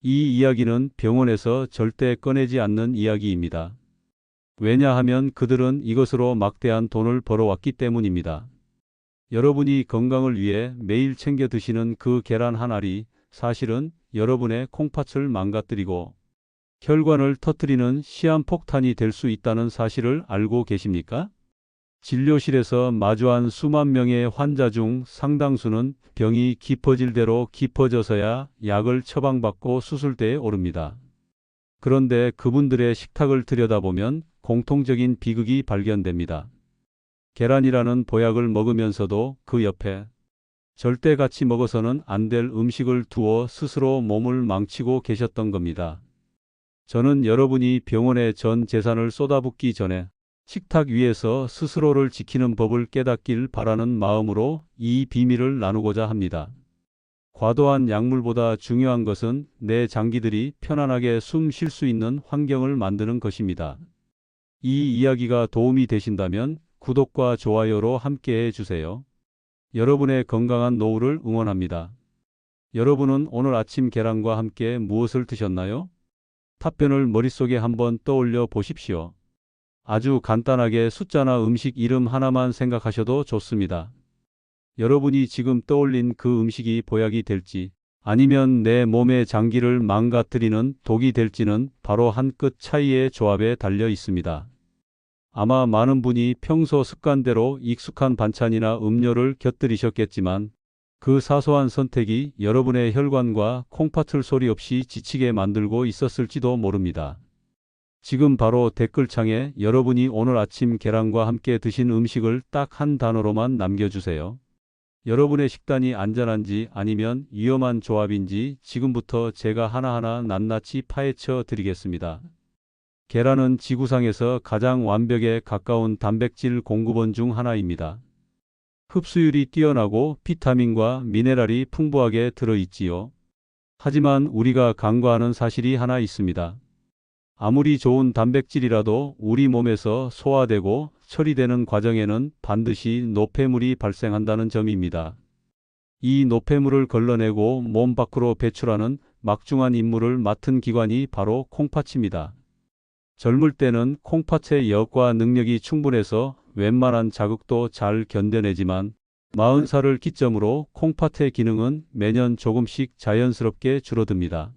이 이야기는 병원에서 절대 꺼내지 않는 이야기입니다. 왜냐하면 그들은 이것으로 막대한 돈을 벌어왔기 때문입니다. 여러분이 건강을 위해 매일 챙겨 드시는 그 계란 한 알이 사실은 여러분의 콩팥을 망가뜨리고 혈관을 터뜨리는 시한폭탄이 될 수 있다는 사실을 알고 계십니까? 진료실에서 마주한 수만 명의 환자 중 상당수는 병이 깊어질 대로 깊어져서야 약을 처방받고 수술대에 오릅니다. 그런데 그분들의 식탁을 들여다보면 공통적인 비극이 발견됩니다. 계란이라는 보약을 먹으면서도 그 옆에 절대 같이 먹어서는 안 될 음식을 두어 스스로 몸을 망치고 계셨던 겁니다. 저는 여러분이 병원에 전 재산을 쏟아붓기 전에 식탁 위에서 스스로를 지키는 법을 깨닫길 바라는 마음으로 이 비밀을 나누고자 합니다. 과도한 약물보다 중요한 것은 내 장기들이 편안하게 숨 쉴 수 있는 환경을 만드는 것입니다. 이 이야기가 도움이 되신다면 구독과 좋아요로 함께해 주세요. 여러분의 건강한 노후를 응원합니다. 여러분은 오늘 아침 계란과 함께 무엇을 드셨나요? 답변을 머릿속에 한번 떠올려 보십시오. 아주 간단하게 숫자나 음식 이름 하나만 생각하셔도 좋습니다. 여러분이 지금 떠올린 그 음식이 보약이 될지 아니면 내 몸의 장기를 망가뜨리는 독이 될지는 바로 한 끗 차이의 조합에 달려 있습니다. 아마 많은 분이 평소 습관대로 익숙한 반찬이나 음료를 곁들이셨겠지만 그 사소한 선택이 여러분의 혈관과 콩팥을 소리 없이 지치게 만들고 있었을지도 모릅니다. 지금 바로 댓글창에 여러분이 오늘 아침 계란과 함께 드신 음식을 딱 한 단어로만 남겨주세요. 여러분의 식단이 안전한지 아니면 위험한 조합인지 지금부터 제가 하나하나 낱낱이 파헤쳐 드리겠습니다. 계란은 지구상에서 가장 완벽에 가까운 단백질 공급원 중 하나입니다. 흡수율이 뛰어나고 비타민과 미네랄이 풍부하게 들어있지요. 하지만 우리가 간과하는 사실이 하나 있습니다. 아무리 좋은 단백질이라도 우리 몸에서 소화되고 처리되는 과정에는 반드시 노폐물이 발생한다는 점입니다. 이 노폐물을 걸러내고 몸 밖으로 배출하는 막중한 임무를 맡은 기관이 바로 콩팥입니다. 젊을 때는 콩팥의 역과 능력이 충분해서 웬만한 자극도 잘 견뎌내지만 40살을 기점으로 콩팥의 기능은 매년 조금씩 자연스럽게 줄어듭니다.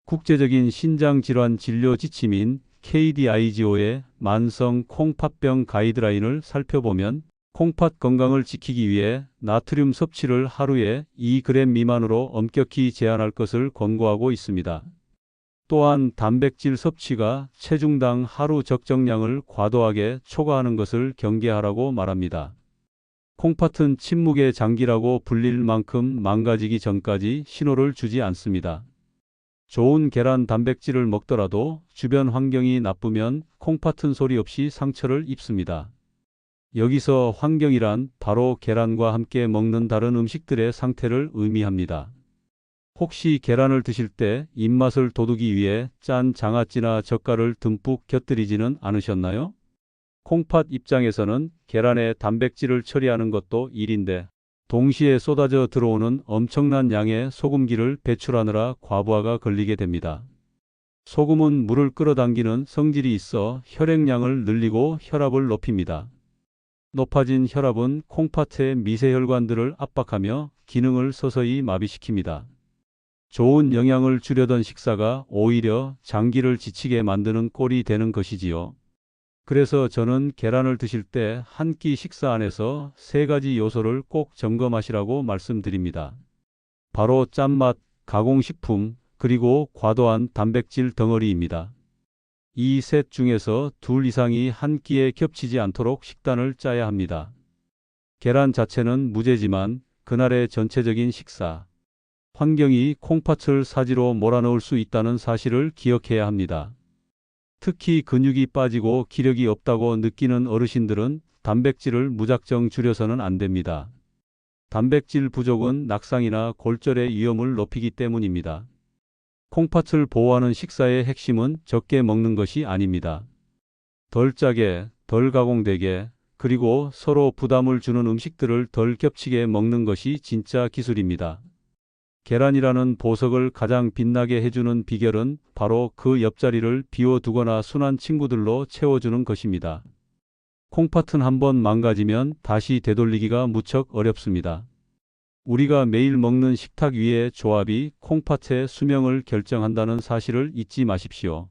국제적인 신장질환 진료 지침인 KDIGO의 만성 콩팥병 가이드라인을 살펴보면 콩팥 건강을 지키기 위해 나트륨 섭취를 하루에 2g 미만으로 엄격히 제한할 것을 권고하고 있습니다. 또한 단백질 섭취가 체중당 하루 적정량을 과도하게 초과하는 것을 경계하라고 말합니다. 콩팥은 침묵의 장기라고 불릴 만큼 망가지기 전까지 신호를 주지 않습니다. 좋은 계란 단백질을 먹더라도 주변 환경이 나쁘면 콩팥은 소리 없이 상처를 입습니다. 여기서 환경이란 바로 계란과 함께 먹는 다른 음식들의 상태를 의미합니다. 혹시 계란을 드실 때 입맛을 돋우기 위해 짠 장아찌나 젓갈을 듬뿍 곁들이지는 않으셨나요? 콩팥 입장에서는 계란의 단백질을 처리하는 것도 일인데 동시에 쏟아져 들어오는 엄청난 양의 소금기를 배출하느라 과부하가 걸리게 됩니다. 소금은 물을 끌어당기는 성질이 있어 혈액량을 늘리고 혈압을 높입니다. 높아진 혈압은 콩팥의 미세혈관들을 압박하며 기능을 서서히 마비시킵니다. 좋은 영양을 주려던 식사가 오히려 장기를 지치게 만드는 꼴이 되는 것이지요. 그래서 저는 계란을 드실 때 한 끼 식사 안에서 3가지 요소를 꼭 점검하시라고 말씀드립니다. 바로 짠맛, 가공식품, 그리고 과도한 단백질 덩어리입니다. 이 셋 중에서 둘 이상이 한 끼에 겹치지 않도록 식단을 짜야 합니다. 계란 자체는 무제지만 그날의 전체적인 식사, 환경이 콩팥을 사지로 몰아넣을 수 있다는 사실을 기억해야 합니다. 특히 근육이 빠지고 기력이 없다고 느끼는 어르신들은 단백질을 무작정 줄여서는 안 됩니다. 단백질 부족은 낙상이나 골절의 위험을 높이기 때문입니다. 콩팥을 보호하는 식사의 핵심은 적게 먹는 것이 아닙니다. 덜 짜게, 덜 가공되게, 그리고 서로 부담을 주는 음식들을 덜 겹치게 먹는 것이 진짜 기술입니다. 계란이라는 보석을 가장 빛나게 해주는 비결은 바로 그 옆자리를 비워두거나 순한 친구들로 채워주는 것입니다. 콩팥은 한번 망가지면 다시 되돌리기가 무척 어렵습니다. 우리가 매일 먹는 식탁 위의 조합이 콩팥의 수명을 결정한다는 사실을 잊지 마십시오.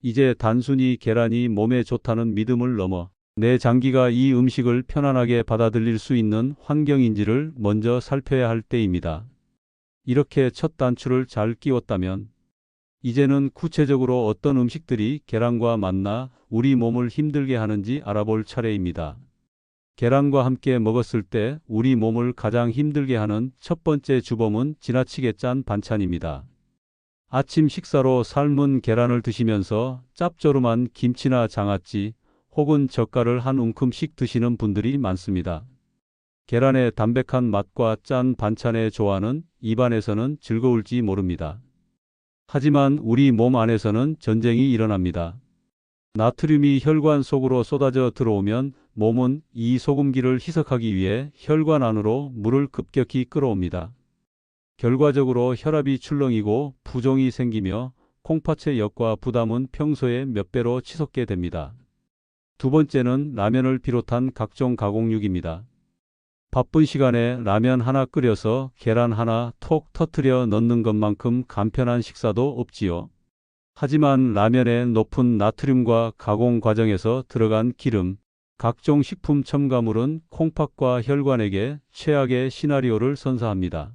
이제 단순히 계란이 몸에 좋다는 믿음을 넘어 내 장기가 이 음식을 편안하게 받아들일 수 있는 환경인지를 먼저 살펴야 할 때입니다. 이렇게 첫 단추를 잘 끼웠다면 이제는 구체적으로 어떤 음식들이 계란과 만나 우리 몸을 힘들게 하는지 알아볼 차례입니다. 계란과 함께 먹었을 때 우리 몸을 가장 힘들게 하는 첫 번째 주범은 지나치게 짠 반찬입니다. 아침 식사로 삶은 계란을 드시면서 짭조름한 김치나 장아찌 혹은 젓갈을 한 움큼씩 드시는 분들이 많습니다. 계란의 담백한 맛과 짠 반찬의 조화는 입안에서는 즐거울지 모릅니다. 하지만 우리 몸 안에서는 전쟁이 일어납니다. 나트륨이 혈관 속으로 쏟아져 들어오면 몸은 이 소금기를 희석하기 위해 혈관 안으로 물을 급격히 끌어옵니다. 결과적으로 혈압이 출렁이고 부종이 생기며 콩팥의 역과 부담은 평소의 몇 배로 치솟게 됩니다. 두 번째는 라면을 비롯한 각종 가공육입니다. 바쁜 시간에 라면 하나 끓여서 계란 하나 톡 터트려 넣는 것만큼 간편한 식사도 없지요. 하지만 라면의 높은 나트륨과 가공 과정에서 들어간 기름, 각종 식품 첨가물은 콩팥과 혈관에게 최악의 시나리오를 선사합니다.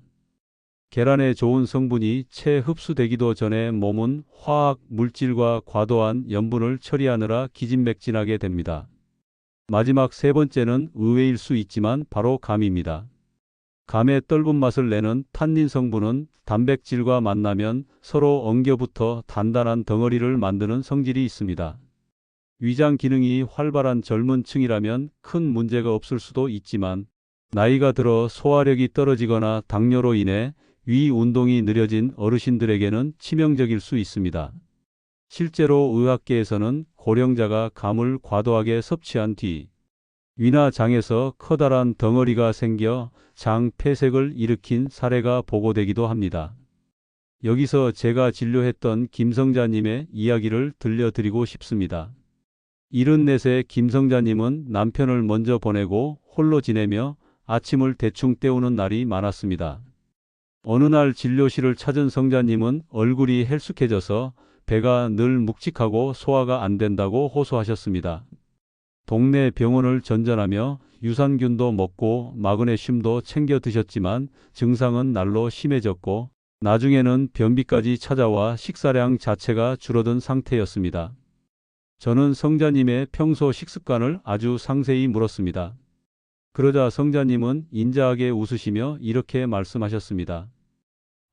계란의 좋은 성분이 채 흡수되기도 전에 몸은 화학 물질과 과도한 염분을 처리하느라 기진맥진하게 됩니다. 마지막 세 번째는 의외일 수 있지만 바로 감입니다. 감의 떫은 맛을 내는 탄닌 성분은 단백질과 만나면 서로 엉겨붙어 단단한 덩어리를 만드는 성질이 있습니다. 위장 기능이 활발한 젊은 층이라면 큰 문제가 없을 수도 있지만 나이가 들어 소화력이 떨어지거나 당뇨로 인해 위 운동이 느려진 어르신들에게는 치명적일 수 있습니다. 실제로 의학계에서는 고령자가 감을 과도하게 섭취한 뒤 위나 장에서 커다란 덩어리가 생겨 장 폐색을 일으킨 사례가 보고되기도 합니다. 여기서 제가 진료했던 김성자님의 이야기를 들려드리고 싶습니다. 74세 김성자님은 남편을 먼저 보내고 홀로 지내며 아침을 대충 때우는 날이 많았습니다. 어느 날 진료실을 찾은 성자님은 얼굴이 헬쑥해져서 배가 늘 묵직하고 소화가 안 된다고 호소하셨습니다. 동네 병원을 전전하며 유산균도 먹고 마그네슘도 챙겨 드셨지만 증상은 날로 심해졌고 나중에는 변비까지 찾아와 식사량 자체가 줄어든 상태였습니다. 저는 성자님의 평소 식습관을 아주 상세히 물었습니다. 그러자 성자님은 인자하게 웃으시며 이렇게 말씀하셨습니다.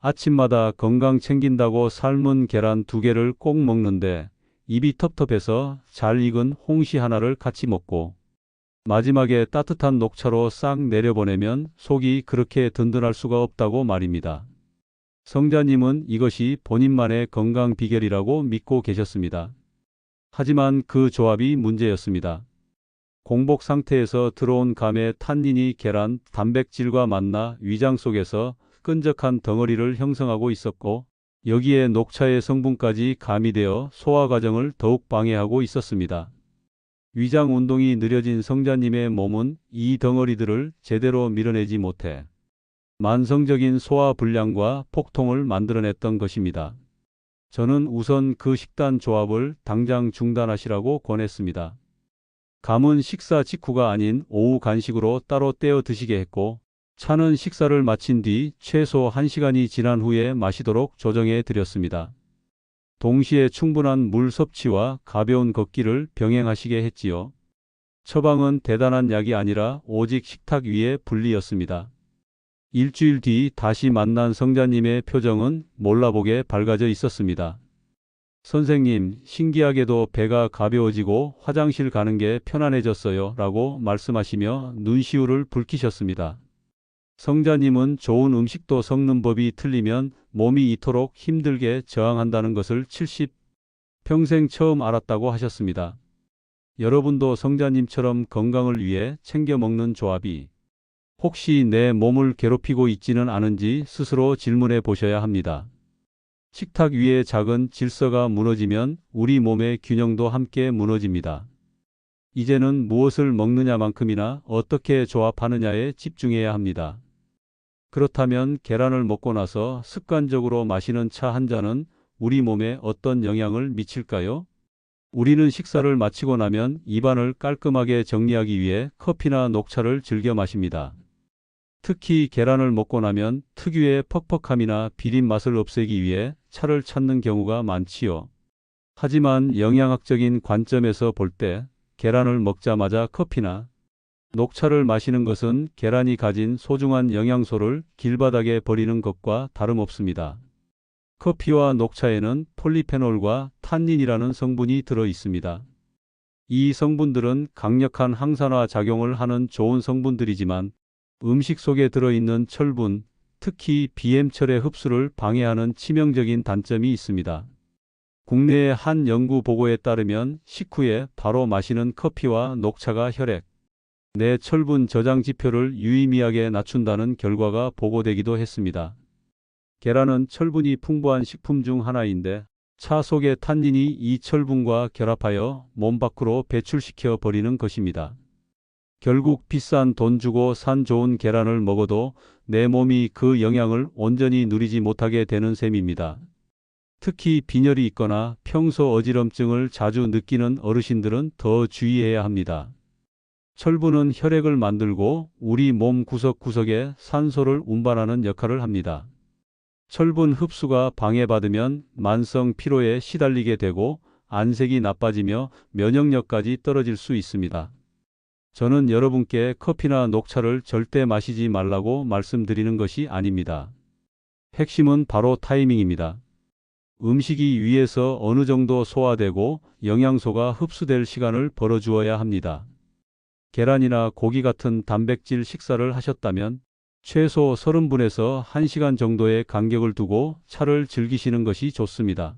아침마다 건강 챙긴다고 삶은 계란 2개를 꼭 먹는데 입이 텁텁해서 잘 익은 홍시 하나를 같이 먹고 마지막에 따뜻한 녹차로 싹 내려보내면 속이 그렇게 든든할 수가 없다고 말입니다. 성자님은 이것이 본인만의 건강 비결이라고 믿고 계셨습니다. 하지만 그 조합이 문제였습니다. 공복 상태에서 들어온 감의 탄닌이 계란 단백질과 만나 위장 속에서 끈적한 덩어리를 형성하고 있었고 여기에 녹차의 성분까지 가미되어 소화 과정을 더욱 방해하고 있었습니다. 위장 운동이 느려진 성자님의 몸은 이 덩어리들을 제대로 밀어내지 못해 만성적인 소화 불량과 폭통을 만들어냈던 것입니다. 저는 우선 그 식단 조합을 당장 중단하시라고 권했습니다. 감은 식사 직후가 아닌 오후 간식으로 따로 떼어 드시게 했고 차는 식사를 마친 뒤 최소 1시간이 지난 후에 마시도록 조정해 드렸습니다. 동시에 충분한 물 섭취와 가벼운 걷기를 병행하시게 했지요. 처방은 대단한 약이 아니라 오직 식탁 위의 분리였습니다. 일주일 뒤 다시 만난 성자님의 표정은 몰라보게 밝아져 있었습니다. 선생님, 신기하게도 배가 가벼워지고 화장실 가는 게 편안해졌어요 라고 말씀하시며 눈시울을 붉히셨습니다. 성자님은 좋은 음식도 섞는 법이 틀리면 몸이 이토록 힘들게 저항한다는 것을 70평생 처음 알았다고 하셨습니다. 여러분도 성자님처럼 건강을 위해 챙겨 먹는 조합이 혹시 내 몸을 괴롭히고 있지는 않은지 스스로 질문해 보셔야 합니다. 식탁 위에 작은 질서가 무너지면 우리 몸의 균형도 함께 무너집니다. 이제는 무엇을 먹느냐만큼이나 어떻게 조합하느냐에 집중해야 합니다. 그렇다면 계란을 먹고 나서 습관적으로 마시는 차 한 잔은 우리 몸에 어떤 영향을 미칠까요? 우리는 식사를 마치고 나면 입안을 깔끔하게 정리하기 위해 커피나 녹차를 즐겨 마십니다. 특히 계란을 먹고 나면 특유의 퍽퍽함이나 비린 맛을 없애기 위해 차를 찾는 경우가 많지요. 하지만 영양학적인 관점에서 볼 때 계란을 먹자마자 커피나 녹차를 마시는 것은 계란이 가진 소중한 영양소를 길바닥에 버리는 것과 다름없습니다. 커피와 녹차에는 폴리페놀과 탄닌이라는 성분이 들어 있습니다. 이 성분들은 강력한 항산화 작용을 하는 좋은 성분들이지만 음식 속에 들어있는 철분, 특히 BM철의 흡수를 방해하는 치명적인 단점이 있습니다. 국내의 한 연구 보고에 따르면 식후에 바로 마시는 커피와 녹차가 혈액 내 철분 저장 지표를 유의미하게 낮춘다는 결과가 보고되기도 했습니다. 계란은 철분이 풍부한 식품 중 하나인데 차 속의 탄닌이 이 철분과 결합하여 몸 밖으로 배출시켜 버리는 것입니다. 결국 비싼 돈 주고 산 좋은 계란을 먹어도 내 몸이 그 영양을 온전히 누리지 못하게 되는 셈입니다. 특히 빈혈이 있거나 평소 어지럼증을 자주 느끼는 어르신들은 더 주의해야 합니다. 철분은 혈액을 만들고 우리 몸 구석구석에 산소를 운반하는 역할을 합니다. 철분 흡수가 방해받으면 만성 피로에 시달리게 되고 안색이 나빠지며 면역력까지 떨어질 수 있습니다. 저는 여러분께 커피나 녹차를 절대 마시지 말라고 말씀드리는 것이 아닙니다. 핵심은 바로 타이밍입니다. 음식이 위에서 어느 정도 소화되고 영양소가 흡수될 시간을 벌어주어야 합니다. 계란이나 고기 같은 단백질 식사를 하셨다면 최소 30분에서 1시간 정도의 간격을 두고 차를 즐기시는 것이 좋습니다.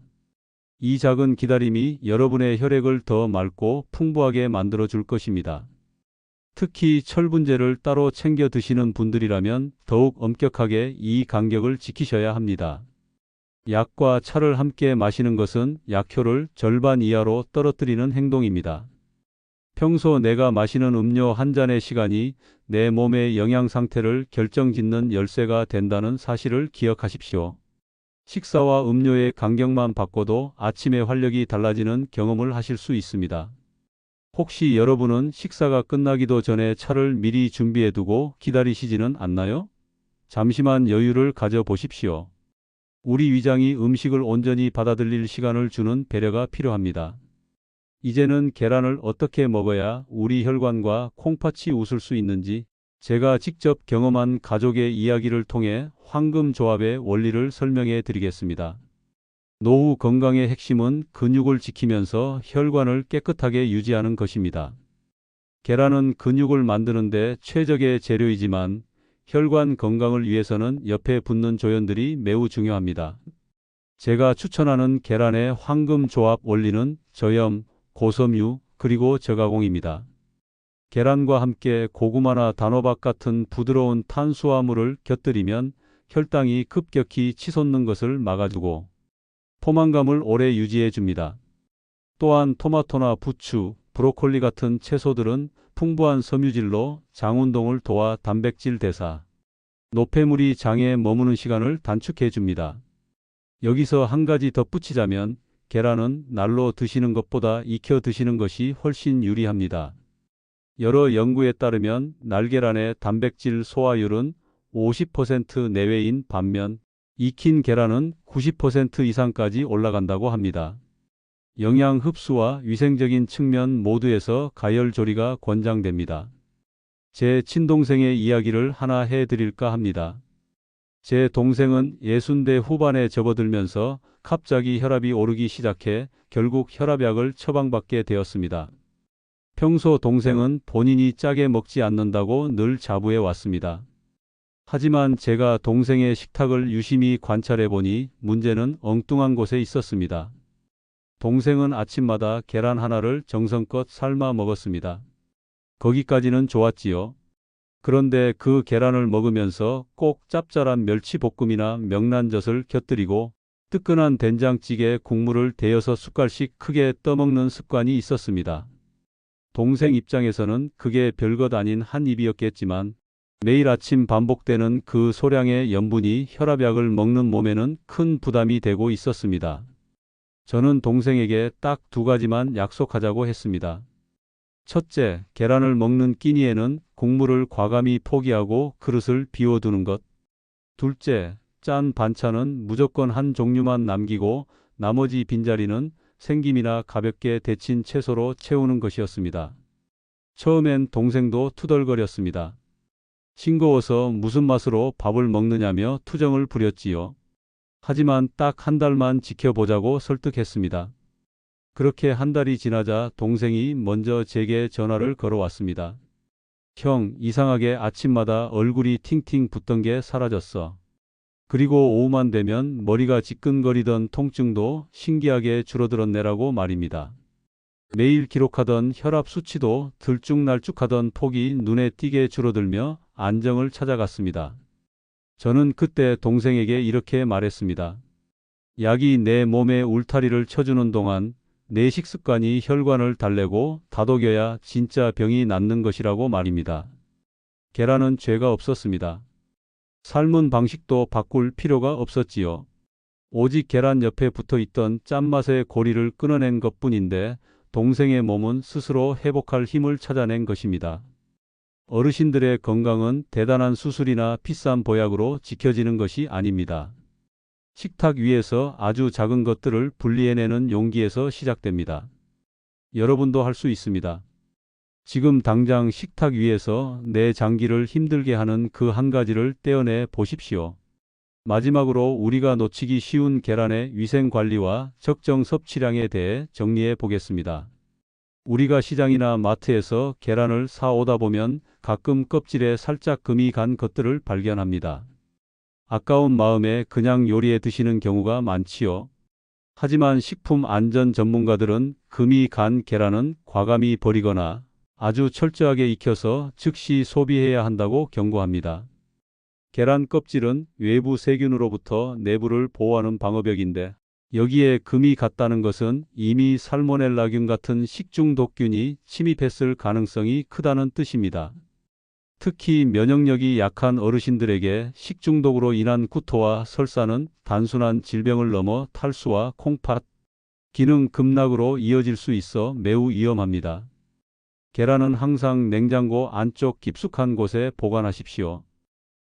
이 작은 기다림이 여러분의 혈액을 더 맑고 풍부하게 만들어 줄 것입니다. 특히 철분제를 따로 챙겨 드시는 분들이라면 더욱 엄격하게 이 간격을 지키셔야 합니다. 약과 차를 함께 마시는 것은 약효를 절반 이하로 떨어뜨리는 행동입니다. 평소 내가 마시는 음료 한 잔의 시간이 내 몸의 영양 상태를 결정짓는 열쇠가 된다는 사실을 기억하십시오. 식사와 음료의 간격만 바꿔도 아침의 활력이 달라지는 경험을 하실 수 있습니다. 혹시 여러분은 식사가 끝나기도 전에 차를 미리 준비해 두고 기다리시지는 않나요? 잠시만 여유를 가져 보십시오. 우리 위장이 음식을 온전히 받아들일 시간을 주는 배려가 필요합니다. 이제는 계란을 어떻게 먹어야 우리 혈관과 콩팥이 웃을 수 있는지 제가 직접 경험한 가족의 이야기를 통해 황금 조합의 원리를 설명해 드리겠습니다. 노후 건강의 핵심은 근육을 지키면서 혈관을 깨끗하게 유지하는 것입니다. 계란은 근육을 만드는데 최적의 재료이지만 혈관 건강을 위해서는 옆에 붙는 조연들이 매우 중요합니다. 제가 추천하는 계란의 황금 조합 원리는 저염, 고섬유, 그리고 저가공입니다. 계란과 함께 고구마나 단호박 같은 부드러운 탄수화물을 곁들이면 혈당이 급격히 치솟는 것을 막아주고 포만감을 오래 유지해 줍니다. 또한 토마토나 부추, 브로콜리 같은 채소들은 풍부한 섬유질로 장 운동을 도와 단백질 대사, 노폐물이 장에 머무는 시간을 단축해 줍니다. 여기서 한 가지 덧붙이자면 계란은 날로 드시는 것보다 익혀 드시는 것이 훨씬 유리합니다. 여러 연구에 따르면 날계란의 단백질 소화율은 50% 내외인 반면 익힌 계란은 90% 이상까지 올라간다고 합니다. 영양 흡수와 위생적인 측면 모두에서 가열조리가 권장됩니다. 제 친동생의 이야기를 하나 해드릴까 합니다. 제 동생은 60대 후반에 접어들면서 갑자기 혈압이 오르기 시작해 결국 혈압약을 처방받게 되었습니다. 평소 동생은 본인이 짜게 먹지 않는다고 늘 자부해 왔습니다. 하지만 제가 동생의 식탁을 유심히 관찰해 보니 문제는 엉뚱한 곳에 있었습니다. 동생은 아침마다 계란 하나를 정성껏 삶아 먹었습니다. 거기까지는 좋았지요. 그런데 그 계란을 먹으면서 꼭 짭짤한 멸치볶음이나 명란젓을 곁들이고 뜨끈한 된장찌개 국물을 데여서 숟갈씩 크게 떠먹는 습관이 있었습니다. 동생 입장에서는 그게 별것 아닌 한 입이었겠지만 매일 아침 반복되는 그 소량의 염분이 혈압약을 먹는 몸에는 큰 부담이 되고 있었습니다. 저는 동생에게 딱 두 가지만 약속하자고 했습니다. 첫째, 계란을 먹는 끼니에는 국물을 과감히 포기하고 그릇을 비워두는 것. 둘째, 짠 반찬은 무조건 한 종류만 남기고 나머지 빈자리는 생김이나 가볍게 데친 채소로 채우는 것이었습니다. 처음엔 동생도 투덜거렸습니다. 싱거워서 무슨 맛으로 밥을 먹느냐며 투정을 부렸지요. 하지만 딱 한 달만 지켜보자고 설득했습니다. 그렇게 한 달이 지나자 동생이 먼저 제게 전화를 걸어왔습니다. 형, 이상하게 아침마다 얼굴이 팅팅 붓던 게 사라졌어. 그리고 오후만 되면 머리가 지끈거리던 통증도 신기하게 줄어들었네라고 말입니다. 매일 기록하던 혈압 수치도 들쭉날쭉하던 폭이 눈에 띄게 줄어들며 안정을 찾아갔습니다. 저는 그때 동생에게 이렇게 말했습니다. 약이 내 몸에 울타리를 쳐주는 동안 내 식습관이 혈관을 달래고 다독여야 진짜 병이 낫는 것이라고 말입니다. 계란은 죄가 없었습니다. 삶은 방식도 바꿀 필요가 없었지요. 오직 계란 옆에 붙어있던 짠맛의 고리를 끊어낸 것뿐인데 동생의 몸은 스스로 회복할 힘을 찾아낸 것입니다. 어르신들의 건강은 대단한 수술이나 비싼 보약으로 지켜지는 것이 아닙니다. 식탁 위에서 아주 작은 것들을 분리해내는 용기에서 시작됩니다. 여러분도 할 수 있습니다. 지금 당장 식탁 위에서 내 장기를 힘들게 하는 그 한 가지를 떼어내 보십시오. 마지막으로 우리가 놓치기 쉬운 계란의 위생 관리와 적정 섭취량에 대해 정리해 보겠습니다. 우리가 시장이나 마트에서 계란을 사오다 보면 가끔 껍질에 살짝 금이 간 것들을 발견합니다. 아까운 마음에 그냥 요리해 드시는 경우가 많지요. 하지만 식품 안전 전문가들은 금이 간 계란은 과감히 버리거나 아주 철저하게 익혀서 즉시 소비해야 한다고 경고합니다. 계란 껍질은 외부 세균으로부터 내부를 보호하는 방어벽인데 여기에 금이 갔다는 것은 이미 살모넬라균 같은 식중독균이 침입했을 가능성이 크다는 뜻입니다. 특히 면역력이 약한 어르신들에게 식중독으로 인한 구토와 설사는 단순한 질병을 넘어 탈수와 콩팥, 기능 급락으로 이어질 수 있어 매우 위험합니다. 계란은 항상 냉장고 안쪽 깊숙한 곳에 보관하십시오.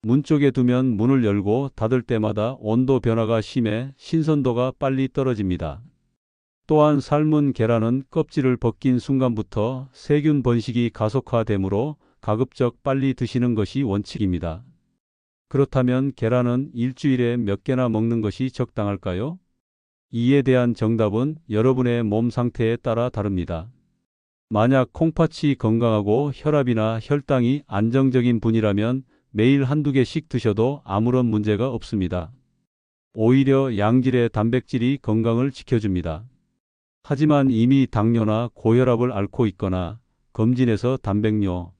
문 쪽에 두면 문을 열고 닫을 때마다 온도 변화가 심해 신선도가 빨리 떨어집니다. 또한 삶은 계란은 껍질을 벗긴 순간부터 세균 번식이 가속화되므로 가급적 빨리 드시는 것이 원칙입니다. 그렇다면 계란은 일주일에 몇 개나 먹는 것이 적당할까요? 이에 대한 정답은 여러분의 몸 상태에 따라 다릅니다. 만약 콩팥이 건강하고 혈압이나 혈당이 안정적인 분이라면 매일 한두 개씩 드셔도 아무런 문제가 없습니다. 오히려 양질의 단백질이 건강을 지켜줍니다. 하지만 이미 당뇨나 고혈압을 앓고 있거나 검진에서 단백뇨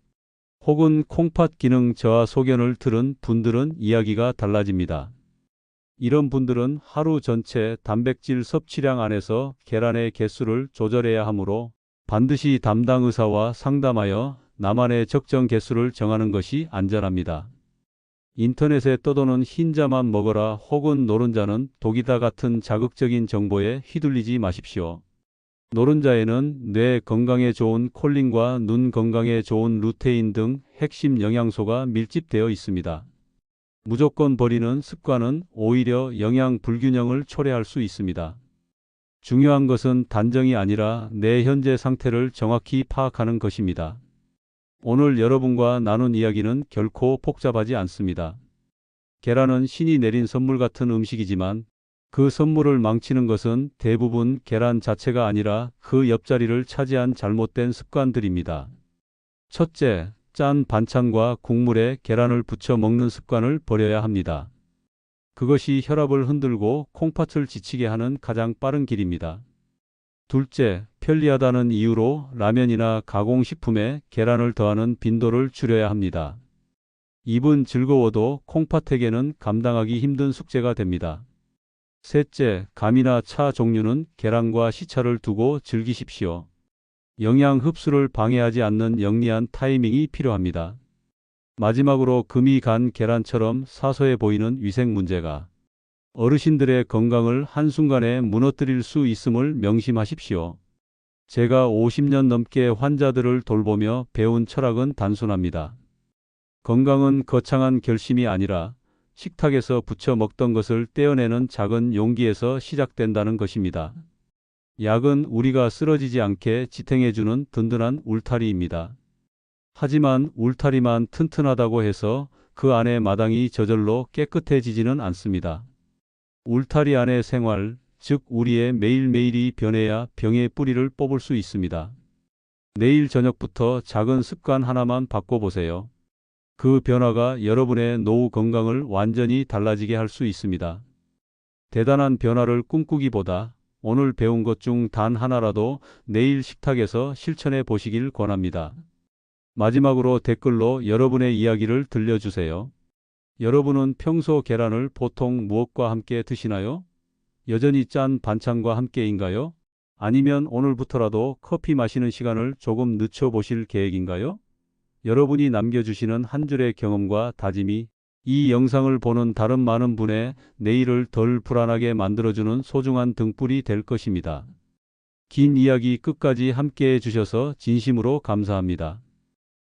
혹은 콩팥 기능 저하 소견을 들은 분들은 이야기가 달라집니다. 이런 분들은 하루 전체 단백질 섭취량 안에서 계란의 개수를 조절해야 하므로 반드시 담당 의사와 상담하여 나만의 적정 개수를 정하는 것이 안전합니다. 인터넷에 떠도는 흰자만 먹어라 혹은 노른자는 독이다 같은 자극적인 정보에 휘둘리지 마십시오. 노른자에는 뇌 건강에 좋은 콜린과 눈 건강에 좋은 루테인 등 핵심 영양소가 밀집되어 있습니다. 무조건 버리는 습관은 오히려 영양 불균형을 초래할 수 있습니다. 중요한 것은 단정이 아니라 내 현재 상태를 정확히 파악하는 것입니다. 오늘 여러분과 나눈 이야기는 결코 복잡하지 않습니다. 계란은 신이 내린 선물 같은 음식이지만 그 선물을 망치는 것은 대부분 계란 자체가 아니라 그 옆자리를 차지한 잘못된 습관들입니다. 첫째, 짠 반찬과 국물에 계란을 부쳐 먹는 습관을 버려야 합니다. 그것이 혈압을 흔들고 콩팥을 지치게 하는 가장 빠른 길입니다. 둘째, 편리하다는 이유로 라면이나 가공식품에 계란을 더하는 빈도를 줄여야 합니다. 입은 즐거워도 콩팥에게는 감당하기 힘든 숙제가 됩니다. 셋째, 감이나 차 종류는 계란과 시차를 두고 즐기십시오. 영양 흡수를 방해하지 않는 영리한 타이밍이 필요합니다. 마지막으로 금이 간 계란처럼 사소해 보이는 위생 문제가 어르신들의 건강을 한순간에 무너뜨릴 수 있음을 명심하십시오. 제가 50년 넘게 환자들을 돌보며 배운 철학은 단순합니다. 건강은 거창한 결심이 아니라 식탁에서 부쳐 먹던 것을 떼어내는 작은 용기에서 시작된다는 것입니다. 약은 우리가 쓰러지지 않게 지탱해주는 든든한 울타리입니다. 하지만 울타리만 튼튼하다고 해서 그 안의 마당이 저절로 깨끗해지지는 않습니다. 울타리 안의 생활, 즉 우리의 매일매일이 변해야 병의 뿌리를 뽑을 수 있습니다. 내일 저녁부터 작은 습관 하나만 바꿔보세요. 그 변화가 여러분의 노후 건강을 완전히 달라지게 할 수 있습니다. 대단한 변화를 꿈꾸기보다 오늘 배운 것 중 단 하나라도 내일 식탁에서 실천해 보시길 권합니다. 마지막으로 댓글로 여러분의 이야기를 들려주세요. 여러분은 평소 계란을 보통 무엇과 함께 드시나요? 여전히 짠 반찬과 함께인가요? 아니면 오늘부터라도 커피 마시는 시간을 조금 늦춰보실 계획인가요? 여러분이 남겨주시는 한 줄의 경험과 다짐이 이 영상을 보는 다른 많은 분의 내일을 덜 불안하게 만들어주는 소중한 등불이 될 것입니다. 긴 이야기 끝까지 함께해 주셔서 진심으로 감사합니다.